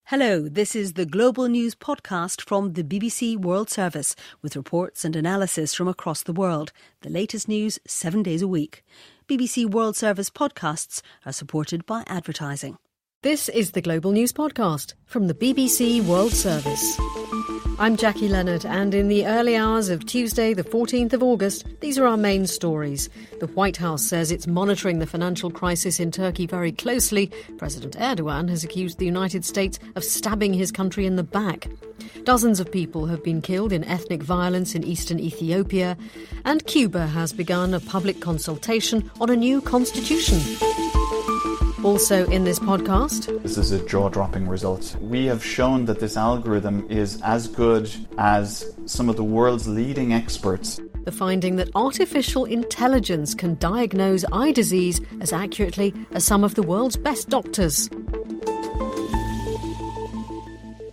Hello, this is the Global News podcast from the BBC World Service, with reports and analysis from across the world. The latest news 7 days a week. BBC World Service podcasts are supported by advertising. This is the Global News podcast from the BBC World Service. I'm Jackie Leonard, and in the early hours of Tuesday, the 14th of August, these are our main stories. The White House says it's monitoring the financial crisis in Turkey very closely. President Erdogan has accused the United States of stabbing his country in the back. Dozens of people have been killed in ethnic violence in eastern Ethiopia, and Cuba has begun a public consultation on a new constitution. Also in this podcast, this is a jaw-dropping result. We have shown that this algorithm is as good as some of the world's leading experts. The finding that artificial intelligence can diagnose eye disease as accurately as some of the world's best doctors.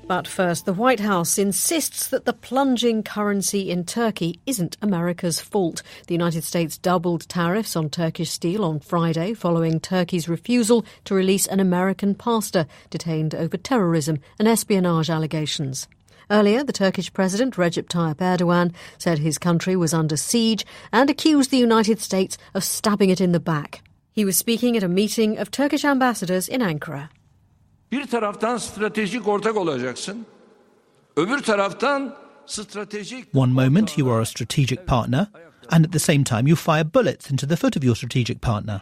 But first, the White House insists that the plunging currency in Turkey isn't America's fault. The United States doubled tariffs on Turkish steel on Friday following Turkey's refusal to release an American pastor detained over terrorism and espionage allegations. Earlier, the Turkish President Recep Tayyip Erdogan said his country was under siege and accused the United States of stabbing it in the back. He was speaking at a meeting of Turkish ambassadors in Ankara. Bir taraftan stratejik ortak olacaksın. Öbür taraftan stratejik... One moment you are a strategic partner, and at the same time you fire bullets into the foot of your strategic partner.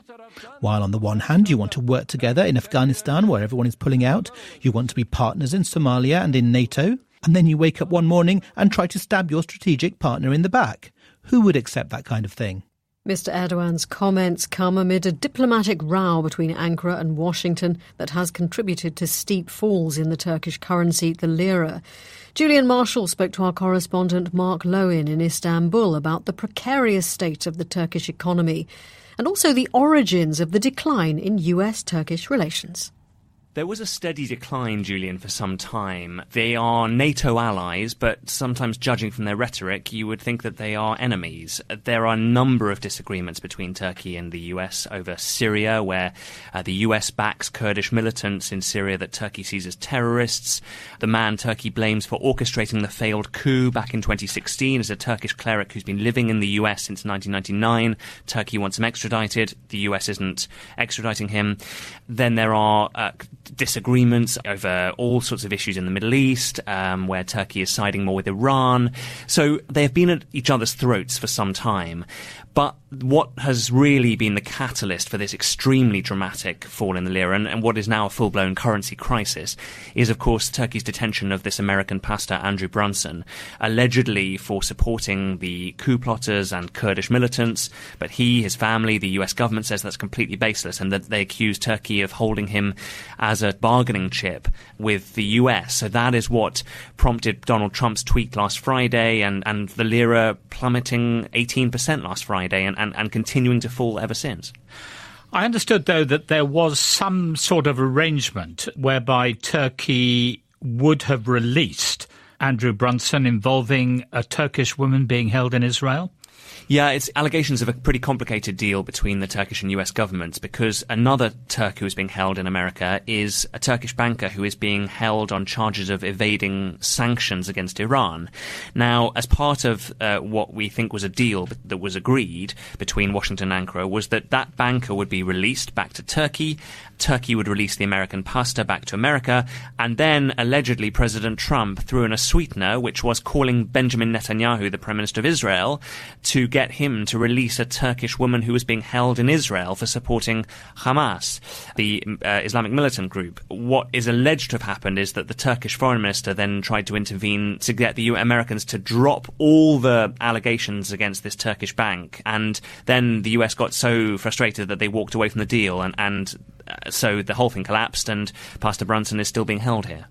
While on the one hand you want to work together in Afghanistan where everyone is pulling out, you want to be partners in Somalia and in NATO, and then you wake up one morning and try to stab your strategic partner in the back. Who would accept that kind of thing? Mr. Erdogan's comments come amid a diplomatic row between Ankara and Washington that has contributed to steep falls in the Turkish currency, the lira. Julian Marshall spoke to our correspondent Mark Lowen in Istanbul about the precarious state of the Turkish economy and also the origins of the decline in US-Turkish relations. There was a steady decline, Julian, for some time. They are NATO allies, but sometimes judging from their rhetoric, you would think that they are enemies. There are a number of disagreements between Turkey and the US over Syria, where the US backs Kurdish militants in Syria that Turkey sees as terrorists. The man Turkey blames for orchestrating the failed coup back in 2016 is a Turkish cleric who's been living in the US since 1999. Turkey wants him extradited. The US isn't extraditing him. Then there are disagreements over all sorts of issues in the Middle East, where Turkey is siding more with Iran. So they have been at each other's throats for some time. But what has really been the catalyst for this extremely dramatic fall in the lira and what is now a full-blown currency crisis is, of course, Turkey's detention of this American pastor, Andrew Brunson, allegedly for supporting the coup plotters and Kurdish militants. But his family, the US government says that's completely baseless and that they accuse Turkey of holding him as a bargaining chip with the US. So that is what prompted Donald Trump's tweet last Friday and the lira plummeting 18% last Friday and continuing to fall ever since. I understood, though, that there was some sort of arrangement whereby Turkey would have released Andrew Brunson involving a Turkish woman being held in Israel. Yeah, it's allegations of a pretty complicated deal between the Turkish and US governments because another Turk who is being held in America is a Turkish banker who is being held on charges of evading sanctions against Iran. Now, as part of what we think was a deal that was agreed between Washington and Ankara was that banker would be released back to Turkey. Turkey would release the American pastor back to America, and then allegedly President Trump threw in a sweetener, which was calling Benjamin Netanyahu, the Prime Minister of Israel, to get him to release a Turkish woman who was being held in Israel for supporting Hamas, the Islamic militant group. What is alleged to have happened is that the Turkish foreign minister then tried to intervene to get the Americans to drop all the allegations against this Turkish bank, and then the US got so frustrated that they walked away from the deal, and so the whole thing collapsed, and Pastor Brunson is still being held here.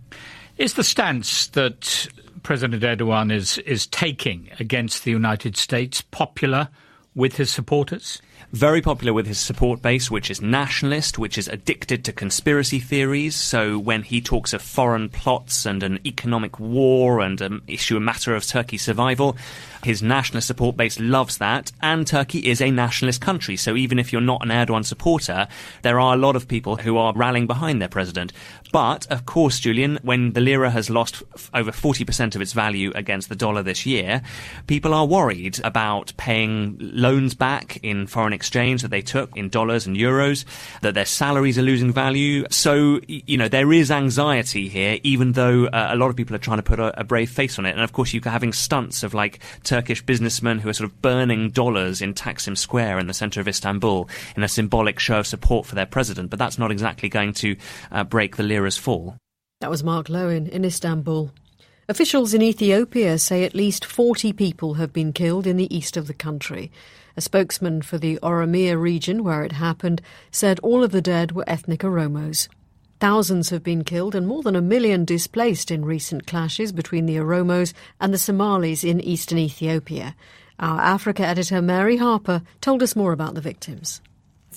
Is the stance that President Erdogan is taking against the United States popular with his supporters? Very popular with his support base, which is nationalist, which is addicted to conspiracy theories. So when he talks of foreign plots and an economic war and a matter of Turkey's survival, his nationalist support base loves that. And Turkey is a nationalist country. So even if you're not an Erdogan supporter, there are a lot of people who are rallying behind their president. But, of course, Julian, when the lira has lost over 40% of its value against the dollar this year, people are worried about paying loans back in foreign exchange that they took in dollars and euros, that their salaries are losing value. So, there is anxiety here, even though a lot of people are trying to put a brave face on it. And, of course, you're having stunts of, Turkish businessmen who are sort of burning dollars in Taksim Square in the centre of Istanbul in a symbolic show of support for their president. But that's not exactly going to break the lira's fall. That was Mark Lowen in Istanbul. Officials in Ethiopia say at least 40 people have been killed in the east of the country. A spokesman for the Oromia region where it happened said all of the dead were ethnic Oromos. Thousands have been killed and more than 1 million displaced in recent clashes between the Oromos and the Somalis in eastern Ethiopia. Our Africa editor Mary Harper told us more about the victims.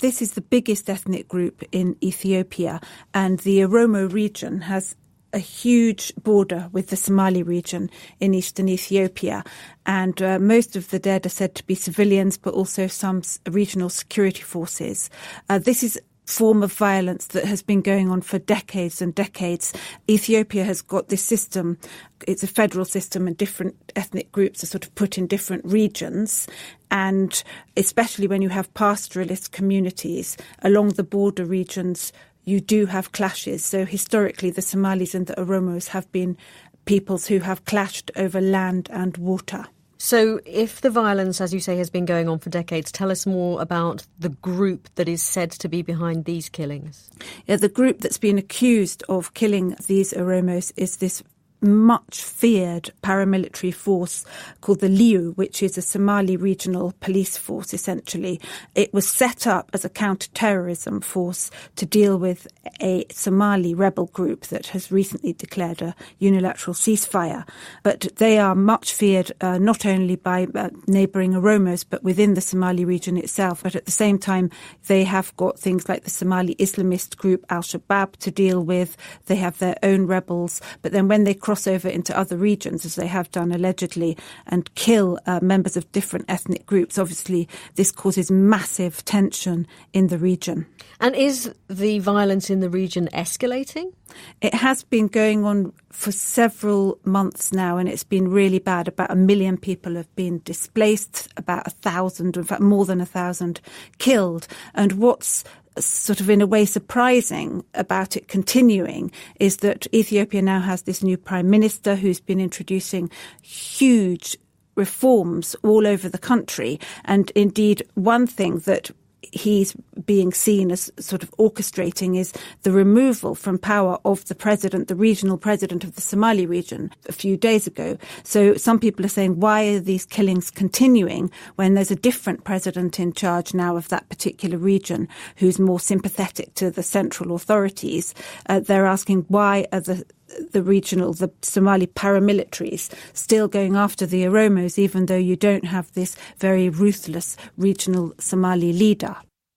This is the biggest ethnic group in Ethiopia, and the Oromo region has a huge border with the Somali region in eastern Ethiopia. And most of the dead are said to be civilians, but also some regional security forces. This is form of violence that has been going on for decades and decades. Ethiopia has got this system. It's a federal system, and different ethnic groups are sort of put in different regions. And especially when you have pastoralist communities along the border regions, you do have clashes. So historically, the Somalis and the Oromos have been peoples who have clashed over land and water. So if the violence, as you say, has been going on for decades, tell us more about the group that is said to be behind these killings. Yeah, the group that's been accused of killing these Oromos is this much feared paramilitary force called the Liu, which is a Somali regional police force, essentially. It was set up as a counter-terrorism force to deal with a Somali rebel group that has recently declared a unilateral ceasefire. But they are much feared not only by neighbouring Oromos, but within the Somali region itself. But at the same time, they have got things like the Somali Islamist group Al-Shabaab to deal with. They have their own rebels. But then when they cross over into other regions, as they have done allegedly, and kill members of different ethnic groups, obviously this causes massive tension in the region. And is the violence in the region escalating? It has been going on for several months now, and it's been really bad. About 1 million people have been displaced, about 1,000, in fact more than 1,000 killed. And what's sort of in a way surprising about it continuing is that Ethiopia now has this new prime minister who's been introducing huge reforms all over the country. And indeed, one thing that he's being seen as sort of orchestrating is the removal from power of the president, the regional president of the Somali region, a few days ago. So some people are saying, why are these killings continuing when there's a different president in charge now of that particular region who's more sympathetic to the central authorities? They're asking, why are the Somali paramilitaries still going after the Oromos, even though you don't have this very ruthless regional Somali leader?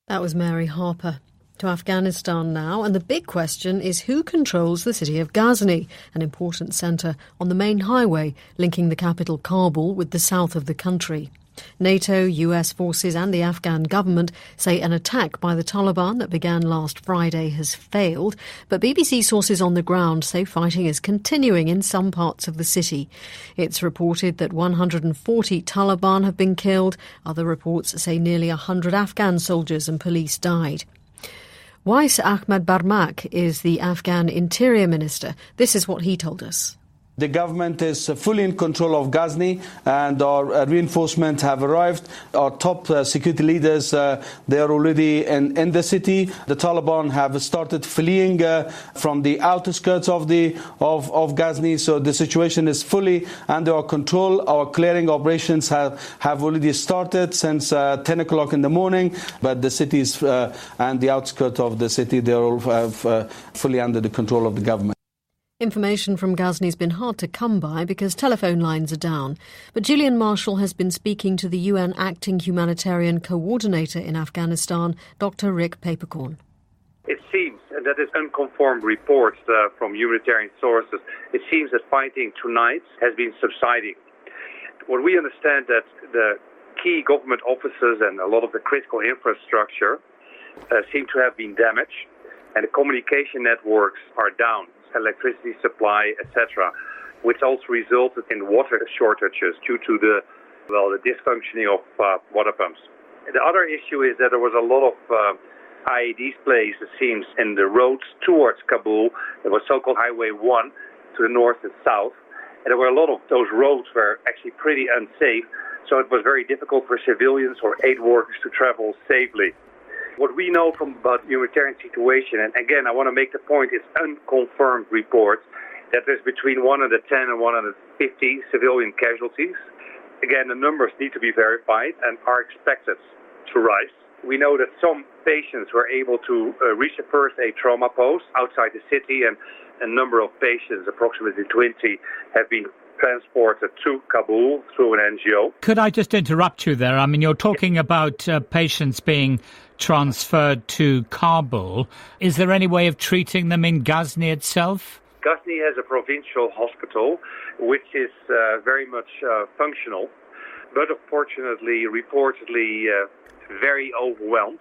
That was Mary Harper. To Afghanistan now, and the big question is who controls the city of Ghazni, an important centre on the main highway linking the capital Kabul with the south of the country. NATO, US forces and the Afghan government say an attack by the Taliban that began last Friday has failed, but BBC sources on the ground say fighting is continuing in some parts of the city. It's reported that 140 Taliban have been killed. Other reports say nearly 100 Afghan soldiers and police died. Wais Ahmed Barmak is the Afghan Interior Minister. This is what he told us. The government is fully in control of Ghazni, and our reinforcements have arrived. Our top security leaders, they are already in the city. The Taliban have started fleeing from the outskirts of Ghazni, so the situation is fully under our control. Our clearing operations have already started since 10 o'clock in the morning, but the cities and the outskirts of the city, they are all fully under the control of the government. Information from Ghazni has been hard to come by because telephone lines are down. But Julian Marshall has been speaking to the UN Acting Humanitarian Coordinator in Afghanistan, Dr. Rick Papercorn. It seems, and that is unconfirmed reports from humanitarian sources, it seems that fighting tonight has been subsiding. What we understand that the key government offices and a lot of the critical infrastructure seem to have been damaged, and the communication networks are down, electricity supply, etc., which also resulted in water shortages due to the dysfunctioning of water pumps. The other issue is that there was a lot of IEDs placed, it seems, in the roads towards Kabul. There was so-called Highway 1 to the north and south, and there were a lot of those roads were actually pretty unsafe, so it was very difficult for civilians or aid workers to travel safely. What we know about the humanitarian situation, and again, I want to make the point, it's unconfirmed reports, that there's between 110 and 150 civilian casualties. Again, the numbers need to be verified and are expected to rise. We know that some patients were able to reach the first aid trauma post outside the city, and a number of patients, approximately 20, have been transported to Kabul through an NGO. Could I just interrupt you there? I mean, you're talking about patients being transferred to Kabul. Is there any way of treating them in Ghazni itself? Ghazni has a provincial hospital, which is very much functional, but unfortunately, reportedly, very overwhelmed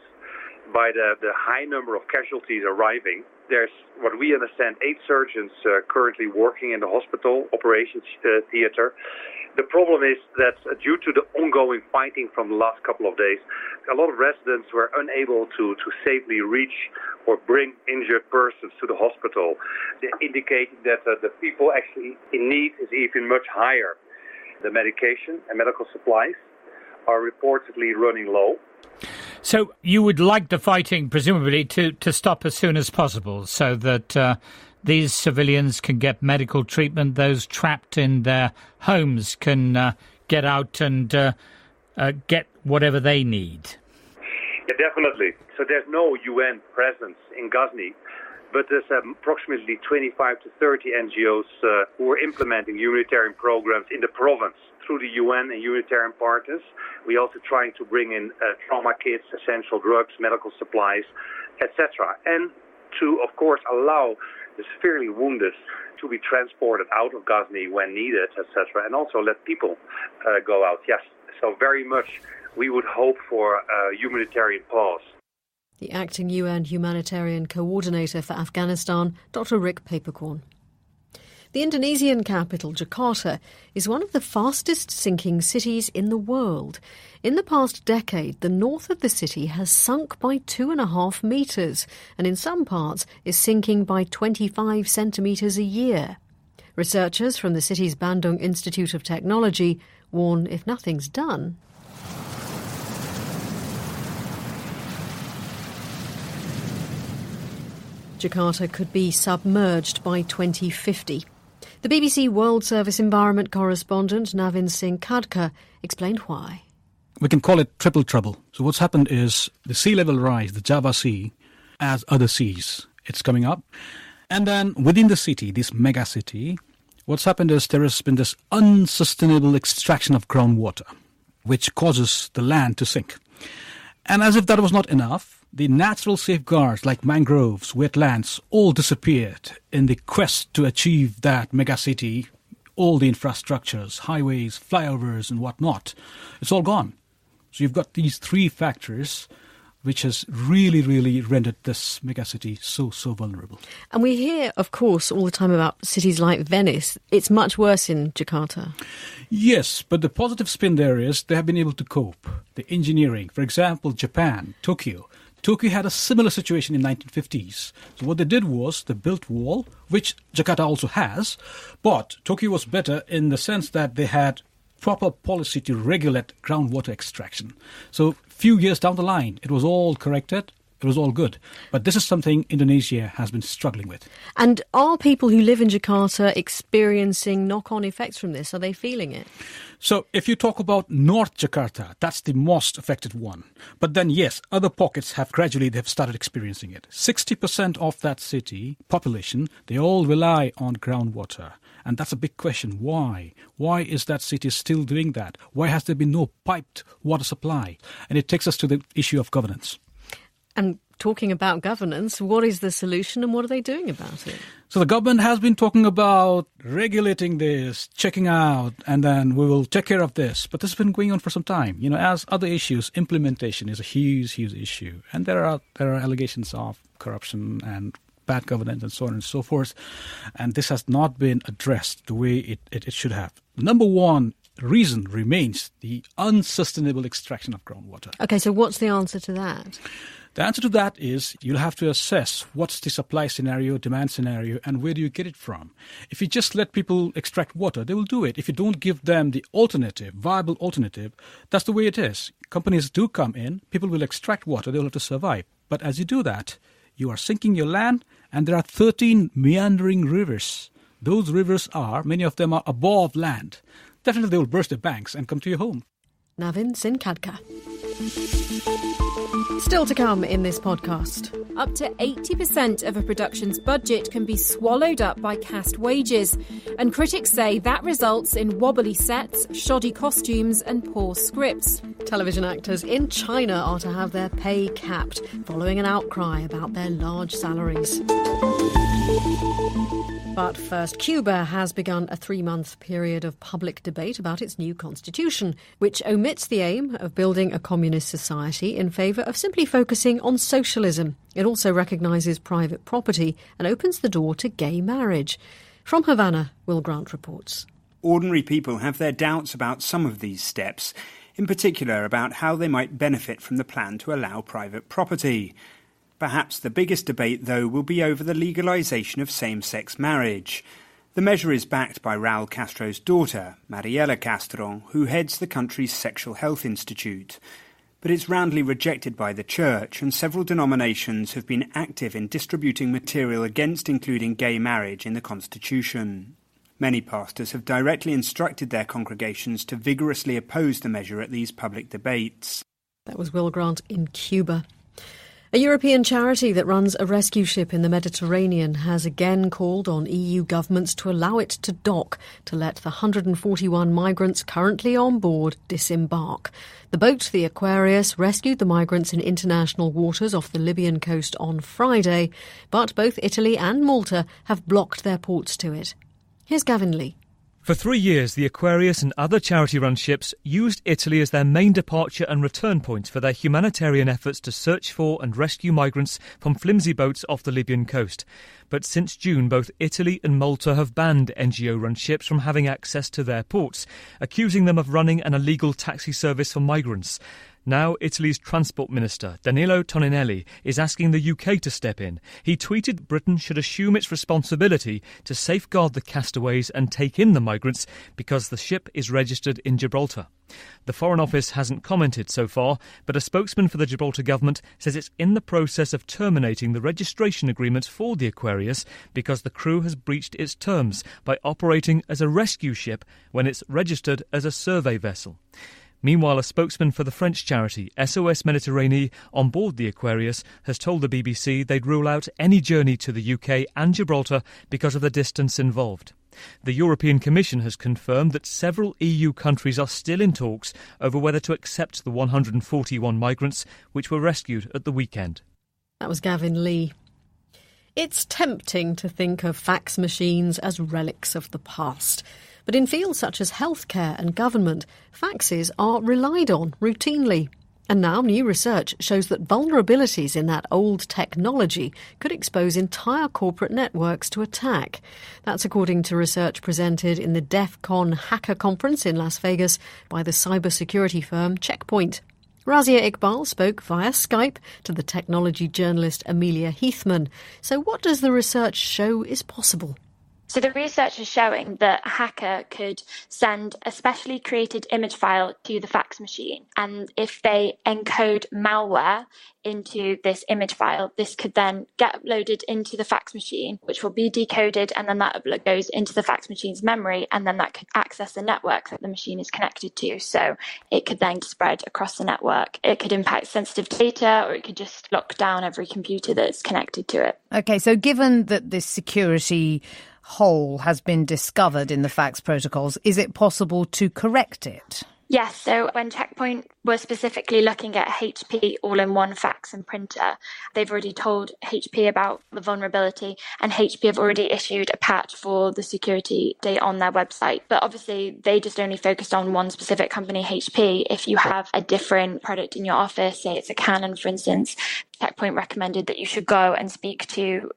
by the high number of casualties arriving. There's, what we understand, 8 surgeons currently working in the hospital operations theater. The problem is that due to the ongoing fighting from the last couple of days, a lot of residents were unable to safely reach or bring injured persons to the hospital, indicating that the people actually in need is even much higher. The medication and medical supplies are reportedly running low. So you would like the fighting, presumably, to stop as soon as possible so that these civilians can get medical treatment, those trapped in their homes can get out and get whatever they need. Yeah, definitely. So there's no UN presence in Ghazni, but there's approximately 25 to 30 NGOs who are implementing humanitarian programs in the province through the UN and humanitarian partners. We're also trying to bring in trauma kits, essential drugs, medical supplies, etc. And to, of course, allow the severely wounded to be transported out of Ghazni when needed, etc. And also let people go out. Yes, so very much we would hope for a humanitarian pause. The Acting UN Humanitarian Coordinator for Afghanistan, Dr. Rick Papercorn. The Indonesian capital, Jakarta, is one of the fastest sinking cities in the world. In the past decade, the north of the city has sunk by 2.5 metres and in some parts is sinking by 25 centimetres a year. Researchers from the city's Bandung Institute of Technology warn if nothing's done, Jakarta could be submerged by 2050. The BBC World Service Environment correspondent Navin Singh Khadka explained why. We can call it triple trouble. So what's happened is the sea level rise, the Java Sea, as other seas, it's coming up. And then within the city, this mega city, what's happened is there has been this unsustainable extraction of groundwater, which causes the land to sink. And as if that was not enough, the natural safeguards like mangroves, wetlands, all disappeared in the quest to achieve that megacity, all the infrastructures, highways, flyovers and whatnot. It's all gone. So you've got these 3 factors which has really, really rendered this megacity so vulnerable. And we hear, of course, all the time about cities like Venice. It's much worse in Jakarta. Yes, but the positive spin there is they have been able to cope. The engineering, for example, Japan, Tokyo had a similar situation in the 1950s. So what they did was they built wall, which Jakarta also has, but Tokyo was better in the sense that they had proper policy to regulate groundwater extraction. So few years down the line, it was all corrected. It was all good. But this is something Indonesia has been struggling with. And are people who live in Jakarta experiencing knock-on effects from this? Are they feeling it? So if you talk about North Jakarta, that's the most affected one. But then, yes, other pockets they've started experiencing it. 60% of that city population, they all rely on groundwater. And that's a big question. Why? Why is that city still doing that? Why has there been no piped water supply? And it takes us to the issue of governance. And talking about governance, what is the solution and what are they doing about it? So the government has been talking about regulating this, checking out, and then we will take care of this. But this has been going on for some time. As other issues, implementation is a huge, huge issue. And there are allegations of corruption and bad governance and so on and so forth. And this has not been addressed the way it should have. Number one reason remains the unsustainable extraction of groundwater. Okay, so what's the answer to that? The answer to that is you'll have to assess what's the supply scenario, demand scenario, and where do you get it from. If you just let people extract water, they will do it. If you don't give them the viable alternative, that's the way it is. Companies do come in, people will extract water, they'll have to survive. But as you do that, you are sinking your land, and there are 13 meandering rivers. Those rivers many of them are above land. Definitely they will burst the banks and come to your home. Navin Sinkadka. Still to come in this podcast. Up to 80% of a production's budget can be swallowed up by cast wages, and critics say that results in wobbly sets, shoddy costumes and poor scripts. Television actors in China are to have their pay capped following an outcry about their large salaries. But first, Cuba has begun a 3-month period of public debate about its new constitution, which omits the aim of building a communist society in favour of simply focusing on socialism. It also recognises private property and opens the door to gay marriage. From Havana, Will Grant reports. Ordinary people have their doubts about some of these steps, in particular about how they might benefit from the plan to allow private property. Perhaps the biggest debate, though, will be over the legalisation of same-sex marriage. The measure is backed by Raul Castro's daughter, Mariela Castro, who heads the country's Sexual Health Institute. But it's roundly rejected by the church, and several denominations have been active in distributing material against including gay marriage in the constitution. Many pastors have directly instructed their congregations to vigorously oppose the measure at these public debates. That was Will Grant in Cuba. A European charity that runs a rescue ship in the Mediterranean has again called on EU governments to allow it to dock to let the 141 migrants currently on board disembark. The boat, the Aquarius, rescued the migrants in international waters off the Libyan coast on Friday, but both Italy and Malta have blocked their ports to it. Here's Gavin Lee. For 3 years, the Aquarius and other charity-run ships used Italy as their main departure and return point for their humanitarian efforts to search for and rescue migrants from flimsy boats off the Libyan coast. But since June, both Italy and Malta have banned NGO-run ships from having access to their ports, accusing them of running an illegal taxi service for migrants. Now, Italy's Transport Minister, Danilo Toninelli, is asking the UK to step in. He tweeted Britain should assume its responsibility to safeguard the castaways and take in the migrants because the ship is registered in Gibraltar. The Foreign Office hasn't commented so far, but a spokesman for the Gibraltar government says it's in the process of terminating the registration agreement for the Aquarius because the crew has breached its terms by operating as a rescue ship when it's registered as a survey vessel. Meanwhile, a spokesman for the French charity SOS Méditerranée on board the Aquarius has told the BBC they'd rule out any journey to the UK and Gibraltar because of the distance involved. The European Commission has confirmed that several EU countries are still in talks over whether to accept the 141 migrants which were rescued at the weekend. That was Gavin Lee. It's tempting to think of fax machines as relics of the past. But in fields such as healthcare and government, faxes are relied on routinely. And now new research shows that vulnerabilities in that old technology could expose entire corporate networks to attack. That's according to research presented in the DEF CON Hacker Conference in Las Vegas by the cybersecurity firm Check Point. Razia Iqbal spoke via Skype to the technology journalist Amelia Heathman. So what does the research show is possible? So the research is showing that a hacker could send a specially created image file to the fax machine. And if they encode malware into this image file, this could then get uploaded into the fax machine, which will be decoded, and then that upload goes into the fax machine's memory, and then that could access the network that the machine is connected to. So it could then spread across the network. It could impact sensitive data, or it could just lock down every computer that's connected to it. OK, so given that this security hole has been discovered in the fax protocols, is it possible to correct it? Yes, so when Checkpoint were specifically looking at HP all-in-one fax and printer, they've already told HP about the vulnerability, and HP have already issued a patch for the security data on their website. But obviously, they just only focused on one specific company, HP. If you have a different product in your office, say it's a Canon, for instance, Checkpoint recommended that you should go and speak to,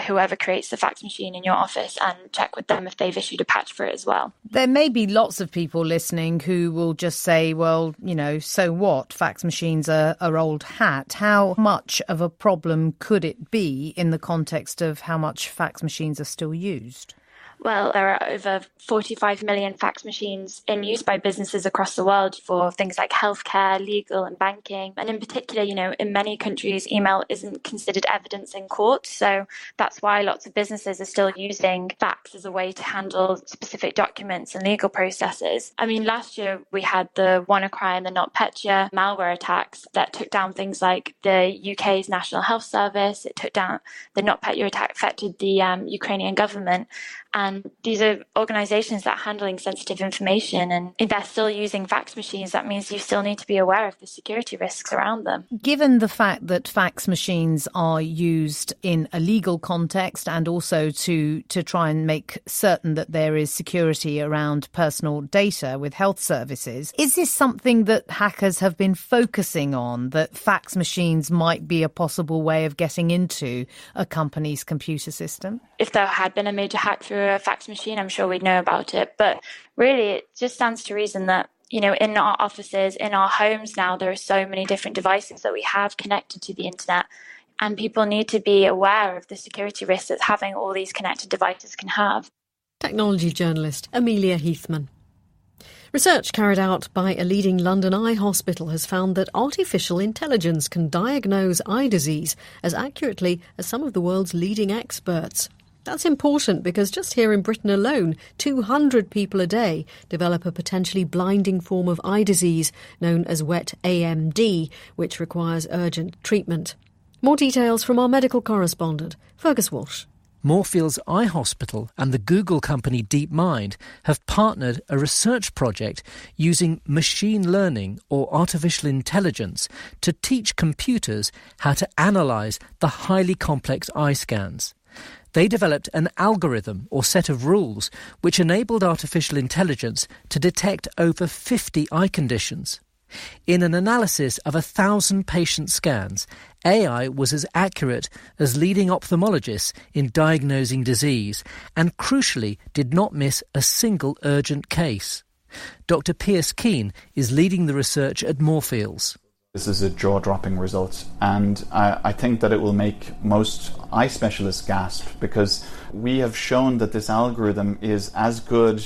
whoever creates the fax machine in your office and check with them if they've issued a patch for it as well. There may be lots of people listening who will just say, well, so what? Fax machines are old hat. How much of a problem could it be in the context of how much fax machines are still used? Well, there are over 45 million fax machines in use by businesses across the world for things like healthcare, legal and banking. And in particular, in many countries, email isn't considered evidence in court. So that's why lots of businesses are still using fax as a way to handle specific documents and legal processes. I mean, last year we had the WannaCry and the NotPetya malware attacks that took down things like the UK's National Health Service. It took down the NotPetya attack, affected the Ukrainian government. And these are organisations that are handling sensitive information, and if they're still using fax machines, that means you still need to be aware of the security risks around them. Given the fact that fax machines are used in a legal context and also to try and make certain that there is security around personal data with health services, is this something that hackers have been focusing on, that fax machines might be a possible way of getting into a company's computer system? If there had been a major hack through a fax machine, I'm sure we'd know about it. But really, it just stands to reason that, in our offices, in our homes now, there are so many different devices that we have connected to the internet. And people need to be aware of the security risks that having all these connected devices can have. Technology journalist Amelia Heathman. Research carried out by a leading London eye hospital has found that artificial intelligence can diagnose eye disease as accurately as some of the world's leading experts. That's important because just here in Britain alone, 200 people a day develop a potentially blinding form of eye disease known as wet AMD, which requires urgent treatment. More details from our medical correspondent, Fergus Walsh. Moorfields Eye Hospital and the Google company DeepMind have partnered a research project using machine learning or artificial intelligence to teach computers how to analyse the highly complex eye scans. They developed an algorithm or set of rules which enabled artificial intelligence to detect over 50 eye conditions. In an analysis of 1,000 patient scans, AI was as accurate as leading ophthalmologists in diagnosing disease and crucially did not miss a single urgent case. Dr. Piers Keane is leading the research at Moorfields. This is a jaw-dropping result, and I think that it will make most eye specialists gasp, because we have shown that this algorithm is as good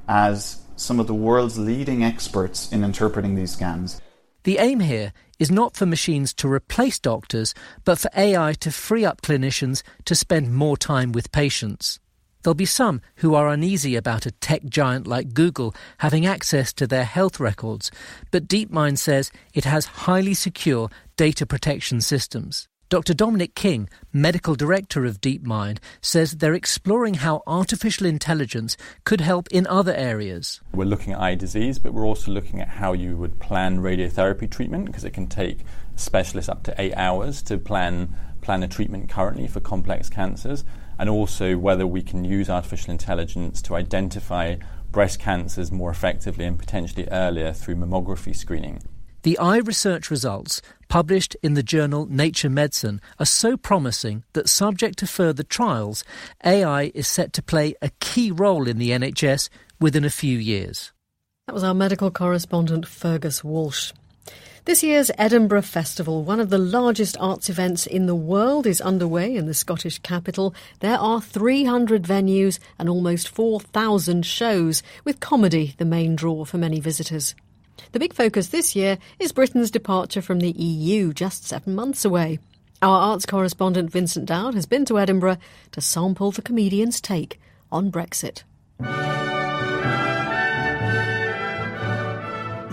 as some of the world's leading experts in interpreting these scans. The aim here is not for machines to replace doctors, but for AI to free up clinicians to spend more time with patients. There'll be some who are uneasy about a tech giant like Google having access to their health records, but DeepMind says it has highly secure data protection systems. Dr. Dominic King, medical director of DeepMind, says they're exploring how artificial intelligence could help in other areas. We're looking at eye disease, but we're also looking at how you would plan radiotherapy treatment, because it can take specialists up to 8 hours to plan a treatment currently for complex cancers, and also whether we can use artificial intelligence to identify breast cancers more effectively and potentially earlier through mammography screening. The eye research results, published in the journal Nature Medicine, are so promising that, subject to further trials, AI is set to play a key role in the NHS within a few years. That was our medical correspondent Fergus Walsh. This year's Edinburgh Festival, one of the largest arts events in the world, is underway in the Scottish capital. There are 300 venues and almost 4,000 shows, with comedy the main draw for many visitors. The big focus this year is Britain's departure from the EU, just 7 months away. Our arts correspondent Vincent Dowd has been to Edinburgh to sample the comedians' take on Brexit.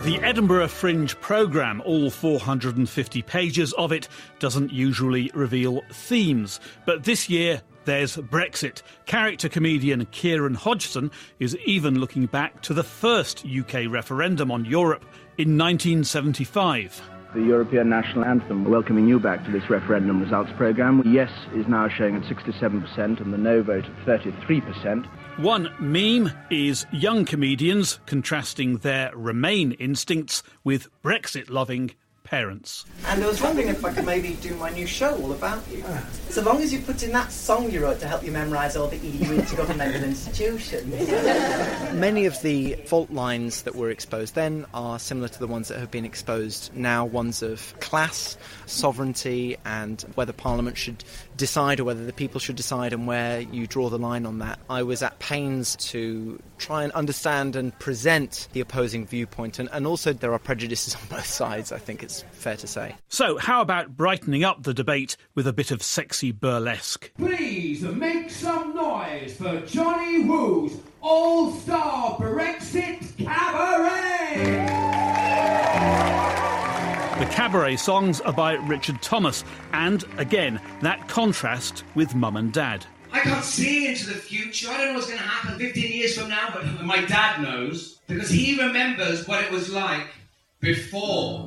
The Edinburgh Fringe programme, all 450 pages of it, doesn't usually reveal themes. But this year, there's Brexit. Character comedian Kieran Hodgson is even looking back to the first UK referendum on Europe in 1975. The European National Anthem welcoming you back to this referendum results programme. Yes is now showing at 67% and the no vote at 33%. One meme is young comedians contrasting their Remain instincts with Brexit-loving parents. And I was wondering if I could maybe do my new show all about you. So long as you put in that song you wrote to help you memorise all the EU intergovernmental institutions. Many of the fault lines that were exposed then are similar to the ones that have been exposed now, ones of class, sovereignty, and whether Parliament should decide or whether the people should decide, and where you draw the line on that. I was at pains to try and understand and present the opposing viewpoint, and also there are prejudices on both sides, I think it's fair to say. So how about brightening up the debate with a bit of sexy burlesque? Please make some noise for Johnny Woo's All-Star Brexit Cabaret! The cabaret songs are by Richard Thomas, and again, that contrast with Mum and Dad. I can't see into the future. I don't know what's going to happen 15 years from now, but my dad knows, because he remembers what it was like before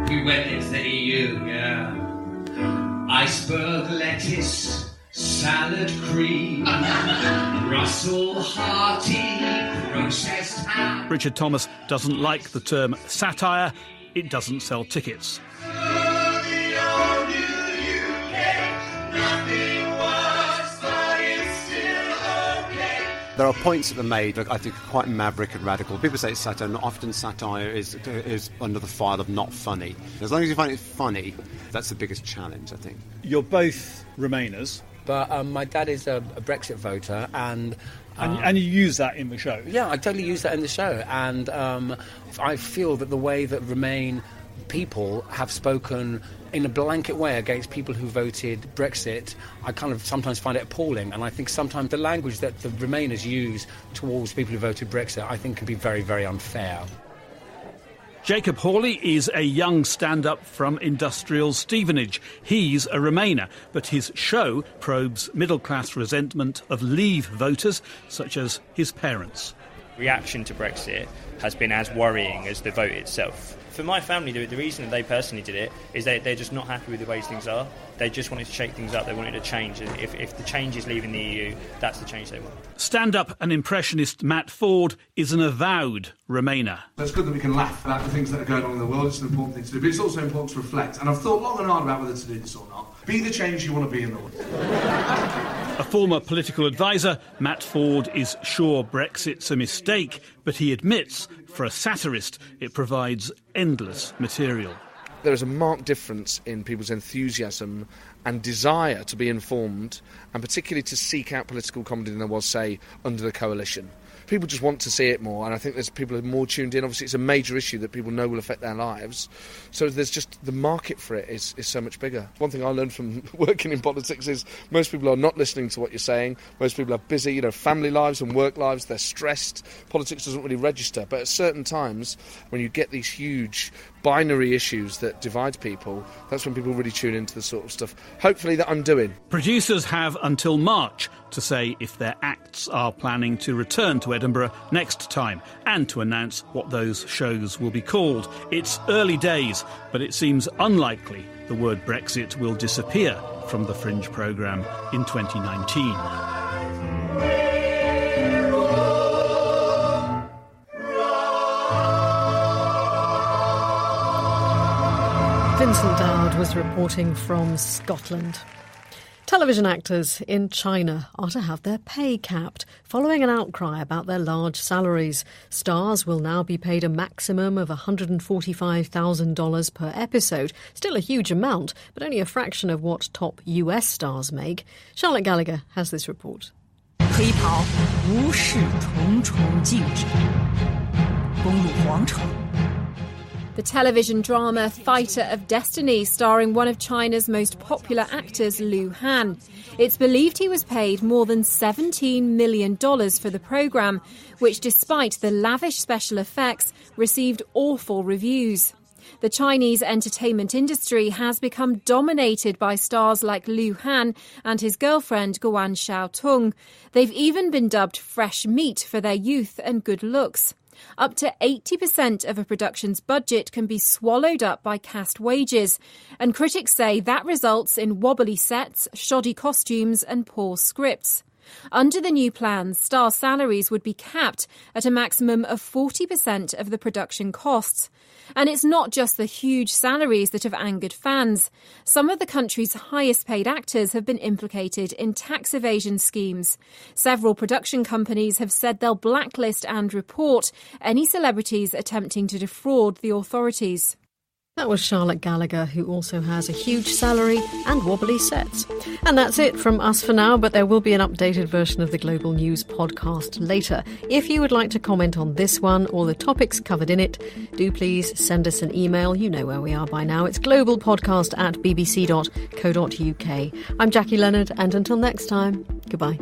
we went into the EU, yeah. Iceberg lettuce, salad cream, Russell Harty, processed ham. Richard Thomas doesn't like the term satire. It doesn't sell tickets. There are points that are made that I think are quite maverick and radical. People say it's satire, and often satire is under the file of not funny. As long as you find it funny, that's the biggest challenge, I think. You're both Remainers. But my dad is a Brexit voter, and you use that in the show? Yeah, I totally use that in the show. And I feel that the way that Remain people have spoken in a blanket way against people who voted Brexit, I kind of sometimes find it appalling. And I think sometimes the language that the Remainers use towards people who voted Brexit, I think can be very, very unfair. Jacob Hawley is a young stand-up from industrial Stevenage. He's a Remainer, but his show probes middle-class resentment of Leave voters, such as his parents. Reaction to Brexit has been as worrying as the vote itself. For my family, the reason that they personally did it is they're just not happy with the way things are. They just wanted to shake things up. They wanted to change. And if the change is leaving the EU, that's the change they want. Stand-up and impressionist Matt Ford is an avowed Remainer. It's good that we can laugh about the things that are going on in the world. It's an important thing to do. But it's also important to reflect. And I've thought long and hard about whether to do this or not. Be the change you want to be in the world. A former political advisor, Matt Ford is sure Brexit's a mistake, but he admits, for a satirist, it provides endless material. There is a marked difference in people's enthusiasm and desire to be informed, and particularly to seek out political comedy than there was, say, under the coalition. People just want to see it more, and I think there's people are more tuned in. Obviously, it's a major issue that people know will affect their lives. So there's just the market for it is so much bigger. One thing I learned from working in politics is most people are not listening to what you're saying. Most people are busy, family lives and work lives. They're stressed. Politics doesn't really register. But at certain times, when you get these huge binary issues that divide people, that's when people really tune into the sort of stuff, hopefully, that I'm doing. Producers have until March to say if their acts are planning to return to Edinburgh next time, and to announce what those shows will be called. It's early days, but it seems unlikely the word Brexit will disappear from the Fringe programme in 2019. Vincent Dowd was reporting from Scotland. Television actors in China are to have their pay capped following an outcry about their large salaries. Stars will now be paid a maximum of $145,000 per episode. Still a huge amount, but only a fraction of what top US stars make. Charlotte Gallagher has this report. 黑袍无视重重禁止，攻入皇城。 The television drama Fighter of Destiny, starring one of China's most popular actors, Liu Han. It's believed he was paid more than $17 million for the programme, which, despite the lavish special effects, received awful reviews. The Chinese entertainment industry has become dominated by stars like Liu Han and his girlfriend Guan Xiaotung. They've even been dubbed fresh meat for their youth and good looks. Up to 80% of a production's budget can be swallowed up by cast wages, and critics say that results in wobbly sets, shoddy costumes and poor scripts. Under the new plans, star salaries would be capped at a maximum of 40% of the production costs. And it's not just the huge salaries that have angered fans. Some of the country's highest paid actors have been implicated in tax evasion schemes. Several production companies have said they'll blacklist and report any celebrities attempting to defraud the authorities. That was Charlotte Gallagher, who also has a huge salary and wobbly sets. And that's it from us for now, but there will be an updated version of the Global News podcast later. If you would like to comment on this one or the topics covered in it, do please send us an email. You know where we are by now. It's globalpodcast@bbc.co.uk. I'm Jackie Leonard, and until next time, goodbye.